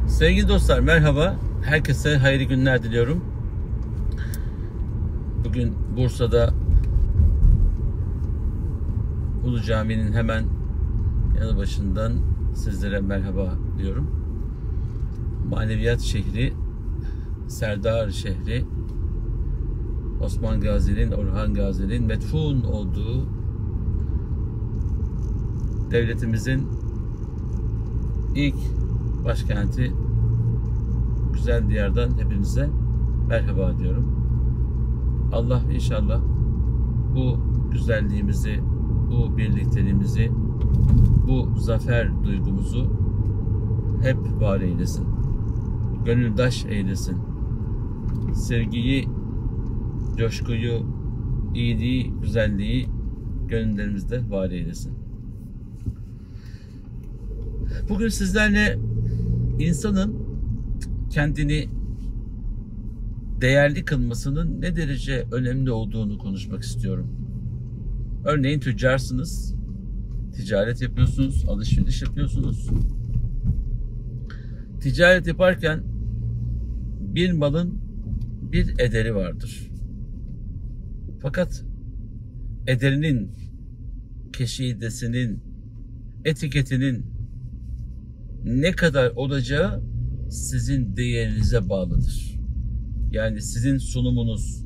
Sevgili dostlar, merhaba. Herkese hayırlı günler diliyorum. Bugün Bursa'da Ulu Cami'nin hemen yanı başından sizlere merhaba diyorum. Maneviyat şehri, Serdar şehri, Osman Gazi'nin, Orhan Gazi'nin metfun olduğu, devletimizin ilk başkenti güzel diyardan hepinize merhaba diyorum. Allah inşallah bu güzelliğimizi, bu birlikteliğimizi, bu zafer duygumuzu hep var eylesin. Gönüldaş eylesin. Sevgiyi, coşkuyu, iyiliği, güzelliği gönüllerimizde var eylesin. Bugün sizlerle insanın kendini değerli kılmasının ne derece önemli olduğunu konuşmak istiyorum. Örneğin tüccarsınız, ticaret yapıyorsunuz, alışveriş yapıyorsunuz. Ticaret yaparken bir malın bir ederi vardır. Fakat ederinin, keşidesinin, etiketinin ne kadar olacağı sizin değerinize bağlıdır. Yani sizin sunumunuz,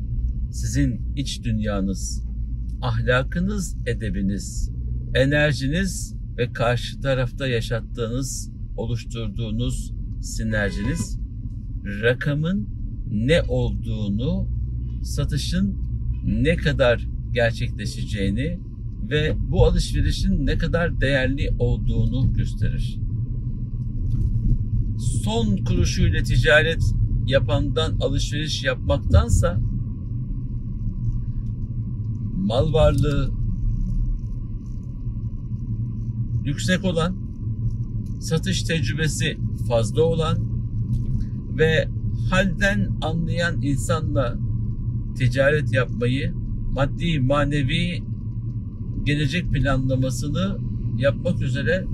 sizin iç dünyanız, ahlakınız, edebiniz, enerjiniz ve karşı tarafta yaşattığınız, oluşturduğunuz sinerjiniz, rakamın ne olduğunu, satışın ne kadar gerçekleşeceğini ve bu alışverişin ne kadar değerli olduğunu gösterir. Son kuruşuyla ticaret yapandan alışveriş yapmaktansa mal varlığı yüksek olan, satış tecrübesi fazla olan ve halden anlayan insanla ticaret yapmayı, maddi manevi gelecek planlamasını yapmak üzere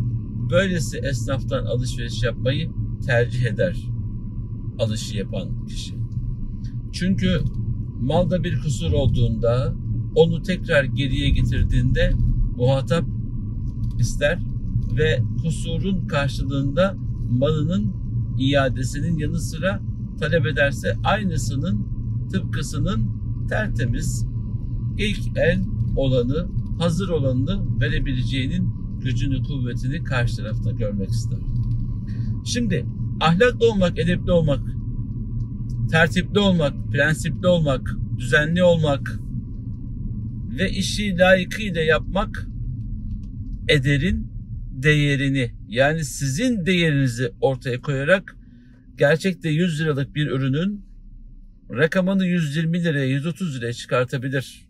böylesi esnaftan alışveriş yapmayı tercih eder alışı yapan kişi. Çünkü malda bir kusur olduğunda, onu tekrar geriye getirdiğinde muhatap ister ve kusurun karşılığında malının iadesinin yanı sıra talep ederse aynısının, tıpkısının tertemiz, ilk el olanı, hazır olanını verebileceğinin gücünü, kuvvetini karşı tarafta görmek ister. Şimdi ahlaklı olmak, edepli olmak, tertipli olmak, prensipli olmak, düzenli olmak ve işi layıkıyla yapmak ederin değerini, yani sizin değerinizi ortaya koyarak gerçekte 100 liralık bir ürünün rakamını 120 liraya, 130 liraya çıkartabilir.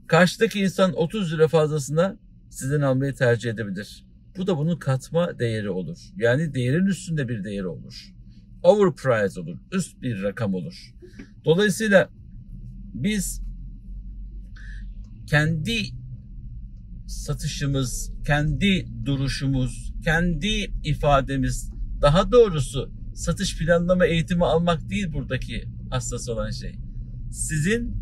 Karşıdaki insan 30 lira fazlasına sizden almayı tercih edebilir. Bu da bunun katma değeri olur. Yani değerin üstünde bir değeri olur. Overprice olur. Üst bir rakam olur. Dolayısıyla biz kendi satışımız, kendi duruşumuz, kendi ifademiz, daha doğrusu satış planlama eğitimi almak değil buradaki hassas olan şey. Sizin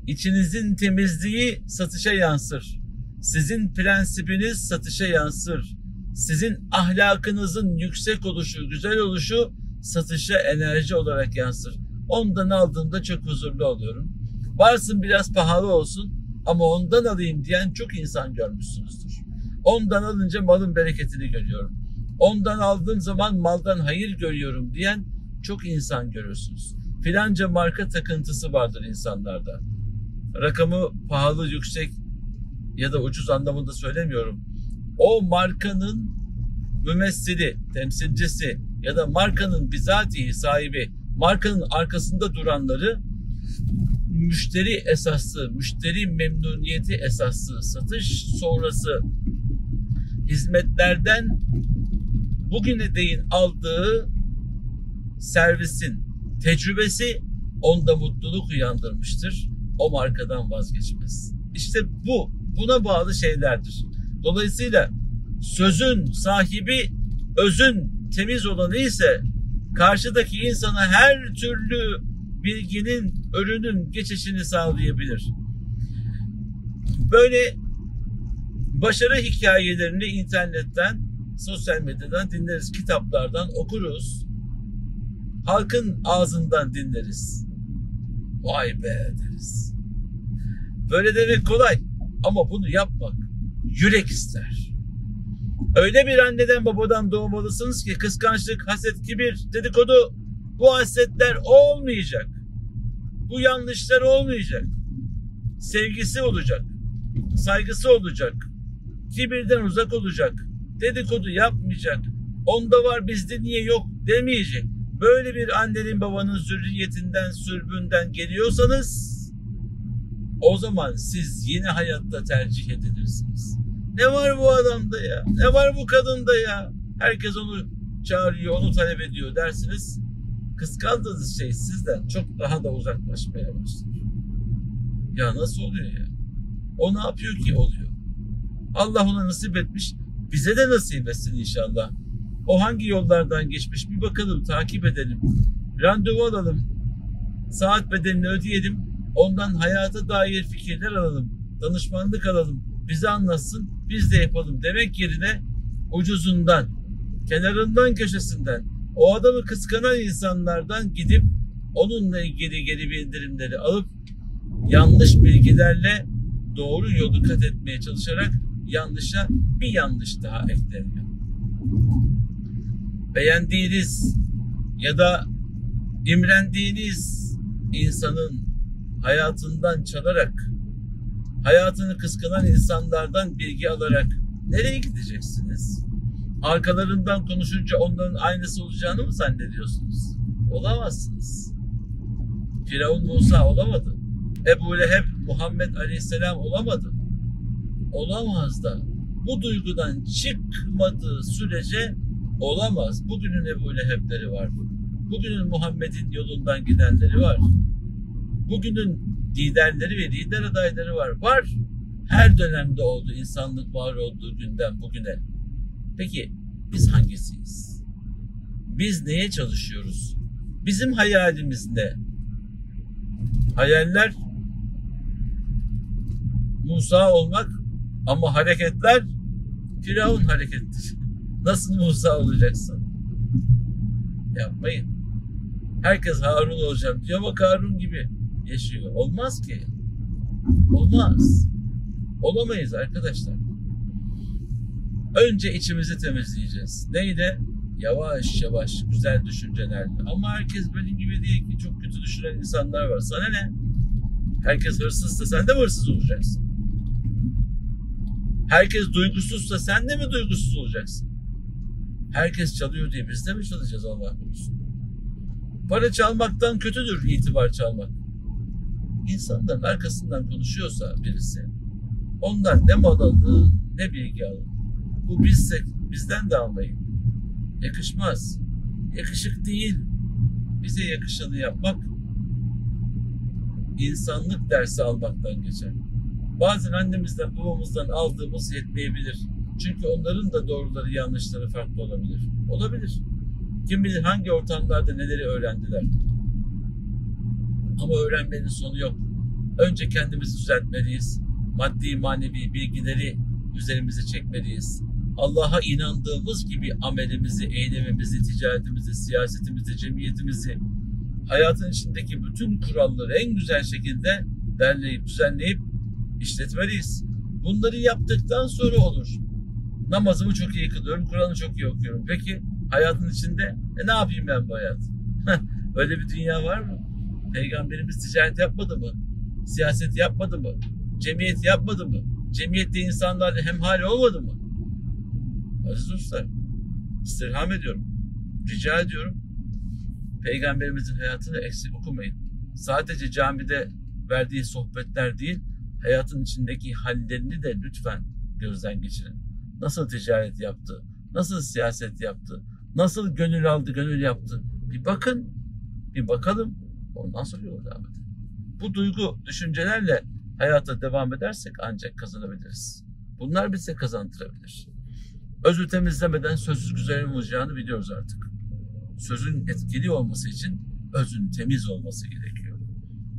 içinizin temizliği satışa yansır. Sizin prensibiniz satışa yansır. Sizin ahlakınızın yüksek oluşu, güzel oluşu satışa enerji olarak yansır. Ondan aldığımda çok huzurlu oluyorum. Varsın biraz pahalı olsun ama ondan alayım diyen çok insan görmüşsünüzdür. Ondan alınca malın bereketini görüyorum. Ondan aldığım zaman maldan hayır görüyorum diyen çok insan görürsünüz. Filanca marka takıntısı vardır insanlarda. Rakamı pahalı, yüksek ya da ucuz anlamında söylemiyorum. O markanın mümessili, temsilcisi ya da markanın bizatihi sahibi, markanın arkasında duranları müşteri esaslı, müşteri memnuniyeti esaslı, satış sonrası hizmetlerden bugüne değin aldığı servisin tecrübesi onda mutluluk uyandırmıştır. O markadan vazgeçmez. İşte buna bağlı şeylerdir. Dolayısıyla sözün sahibi özün temiz olanı ise karşıdaki insana her türlü bilginin, ürünün geçişini sağlayabilir. Böyle başarı hikayelerini internetten, sosyal medyadan dinleriz, kitaplardan okuruz. Halkın ağzından dinleriz. Vay be deriz. Böyle demek kolay ama bunu yapmak yürek ister. Öyle bir anneden babadan doğmalısınız ki kıskançlık, haset, kibir, dedikodu, bu hasetler olmayacak. Bu yanlışlar olmayacak. Sevgisi olacak. Saygısı olacak. Kibirden uzak olacak. Dedikodu yapmayacak. Onda var bizde niye yok demeyecek. Böyle bir annenin babanın zürriyetinden, sürbünden geliyorsanız o zaman siz yine hayatta tercih edilirsiniz. Ne var bu adamda ya? Ne var bu kadında ya? Herkes onu çağırıyor, onu talep ediyor dersiniz. Kıskandığınız şey sizden çok daha da uzaklaşmaya başlar. Ya nasıl oluyor ya? O ne yapıyor ki oluyor? Allah ona nasip etmiş. Bize de nasip etsin inşallah. O hangi yollardan geçmiş bir bakalım, takip edelim. Randevu alalım. Saat bedelini ödeyelim. Ondan hayata dair fikirler alalım. Danışmanlık alalım. Bize anlatsın, biz de yapalım demek yerine ucuzundan, kenarından, köşesinden, o adamı kıskanan insanlardan gidip onunla ilgili geri bildirimleri alıp yanlış bilgilerle doğru yolu kat etmeye çalışarak yanlışa bir yanlış daha ekleniyor. Beğendiğiniz ya da imrendiğiniz insanın hayatından çalarak, hayatını kıskanan insanlardan bilgi alarak nereye gideceksiniz? Arkalarından konuşunca onların aynısı olacağını mı zannediyorsunuz? Olamazsınız. Firavun Musa olamadı. Ebu Leheb Muhammed Aleyhisselam olamadı. Olamaz da. Bu duygudan çıkmadığı sürece olamaz. Bugünün Ebu Leheb'leri var. Bugünün Muhammed'in yolundan gidenleri var. Bugünün liderleri ve lider adayları var. Var. Her dönemde oldu. İnsanlık var olduğu günden bugüne. Peki biz hangisiyiz? Biz neye çalışıyoruz? Bizim hayalimiz ne? Hayaller Musa olmak ama hareketler Firavun harekettir. Nasıl Musa olacaksın? Yapmayın. Herkes Harun olacağım diyor ama Karun gibi yaşıyor. Olmaz ki. Olmaz. Olamayız arkadaşlar. Önce içimizi temizleyeceğiz. Neyle? Yavaş yavaş güzel düşüncelerle. Ama herkes benim gibi değil ki. Çok kötü düşünen insanlar var. Sana ne? Herkes hırsızsa sen de mi hırsız olacaksın? Herkes duygusuzsa sen de mi duygusuz olacaksın? Herkes çalıyor diye biz de mi çalacağız Allah korusun? Para çalmaktan kötüdür itibar çalmak. İnsanların arkasından konuşuyorsa birisi, ondan ne mal alın ne bilgi alın. Bu bizden de almayın. Yakışmaz. Yakışık değil. Bize yakışanı yapmak, insanlık dersi almaktan geçer. Bazen annemizden babamızdan aldığımız yetmeyebilir. Çünkü onların da doğruları yanlışları farklı olabilir. Olabilir. Kim bilir hangi ortamlarda neleri öğrendiler. Ama öğrenmenin sonu yok. Önce kendimizi düzeltmeliyiz. Maddi manevi bilgileri üzerimize çekmeliyiz. Allah'a inandığımız gibi amelimizi, eylemimizi, ticaretimizi, siyasetimizi, cemiyetimizi, hayatın içindeki bütün kuralları en güzel şekilde derleyip, düzenleyip işletmeliyiz. Bunları yaptıktan sonra olur. Namazımı çok iyi kılıyorum, Kur'an'ı çok iyi okuyorum. Peki hayatın içinde ne yapayım ben bu hayat? Öyle bir dünya var mı? Peygamberimiz ticaret yapmadı mı? Siyaset yapmadı mı? Cemiyet yapmadı mı? Cemiyette insanlarla hemhal olmadı mı? Aziz dostlar, istirham ediyorum. Rica ediyorum. Peygamberimizin hayatını eksik okumayın. Sadece camide verdiği sohbetler değil, hayatın içindeki hallerini de lütfen gözden geçirin. Nasıl ticaret yaptı? Nasıl siyaset yaptı? Nasıl gönül aldı, gönül yaptı? Bir bakın, bir bakalım. Ondan sonra yola devam edelim. Bu duygu, düşüncelerle hayata devam edersek ancak kazanabiliriz. Bunlar bize kazandırabilir. Özü temizlemeden sözsüz güzelin olacağını biliyoruz artık. Sözün etkili olması için özün temiz olması gerekiyor.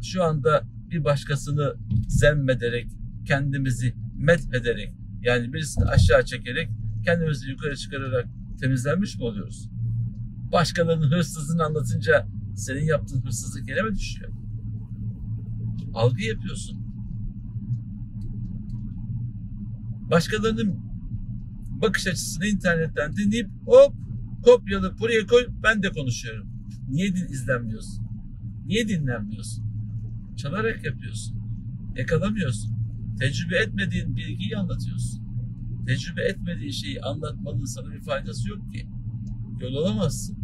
Şu anda bir başkasını zemmederek, kendimizi methederek, yani birisini aşağı çekerek, kendimizi yukarı çıkararak temizlenmiş mi oluyoruz? Başkalarının hırsızlığını anlatınca senin yaptığın hırsızlık yere mi düşüyor? Algı yapıyorsun. Başkalarının bakış açısını internetten dinleyip hop kopyalayıp buraya koy, ben de konuşuyorum. Niye izlenmiyorsun? Niye dinlenmiyorsun? Çalarak yapıyorsun. Yakalamıyorsun. Tecrübe etmediğin bilgiyi anlatıyorsun. Tecrübe etmediğin şeyi anlatmanın sana bir faydası yok ki. Yol alamazsın.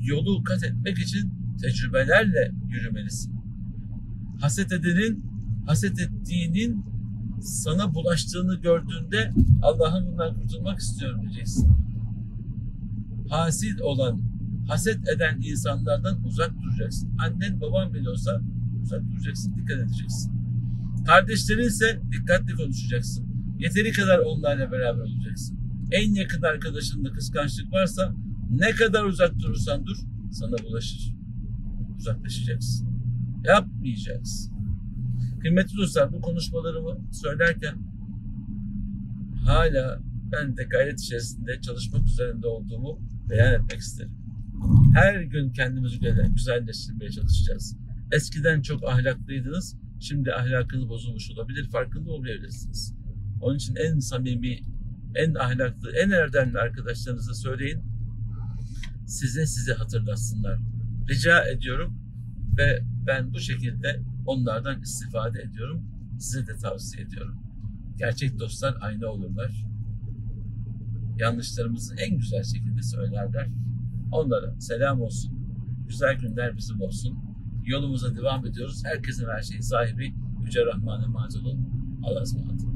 Yolu kat etmek için tecrübelerle yürümelisin. Haset edenin, haset ettiğinin sana bulaştığını gördüğünde Allah'ım bundan kurtulmak istiyorum diyeceksin. Hasid olan, haset eden insanlardan uzak duracaksın. Annen baban bile olsa uzak duracaksın, dikkat edeceksin. Kardeşlerinse dikkatli konuşacaksın. Yeteri kadar onlarla beraber olacaksın. En yakın arkadaşınla kıskançlık varsa ne kadar uzak durursan dur sana bulaşır. Uzaklaşacaksın. Yapmayacaksın. Kıymetli dostlar, bu konuşmalarımı söylerken hala ben de gayret içerisinde çalışmak üzerinde olduğumu beyan etmek isterim. Her gün kendimizi güzelleştirmeye çalışacağız. Eskiden çok ahlaklıydınız, şimdi ahlakınız bozulmuş olabilir, farkında olmayabilirsiniz. Onun için en samimi, en ahlaklı, en erdemli arkadaşlarınıza söyleyin, sizi hatırlatsınlar. Rica ediyorum ve ben bu şekilde onlardan istifade ediyorum. Size de tavsiye ediyorum. Gerçek dostlar ayna olurlar. Yanlışlarımızı en güzel şekilde söylerler. Onlara selam olsun. Güzel günler bizim olsun. Yolumuza devam ediyoruz. Herkesin her şeyin sahibi Yüce Rahman'a emanet olun. Allah'a ısmarladık.